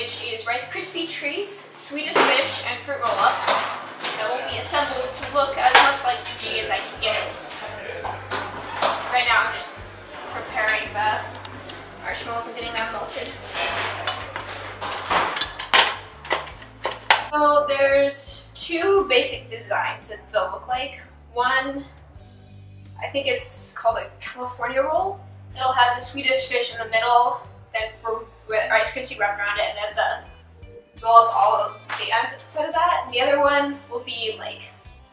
which is Rice Krispie treats, Swedish fish, and fruit roll-ups that will be assembled to look as much like sushi as I can get it. Right now I'm just preparing the marshmallows and getting them melted. So there's two basic designs that they'll look like. One, I think it's called a California roll. It'll have the Swedish fish in the middle, then Rice Krispie wrapped around it, and then the roll up all of the outside of that. And the other one will be like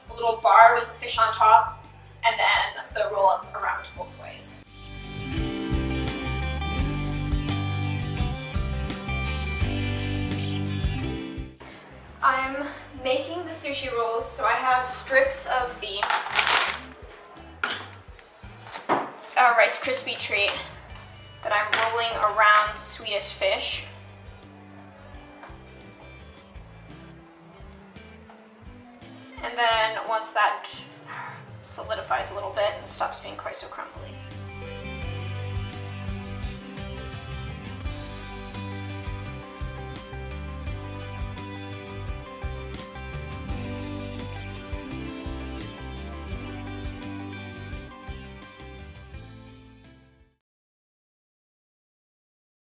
a little bar with the fish on top, and then the roll up around both ways. I'm making the sushi rolls, so I have strips of the Rice Krispie treat that I'm rolling around Swedish fish. And then once that solidifies a little bit and stops being quite so crumbly,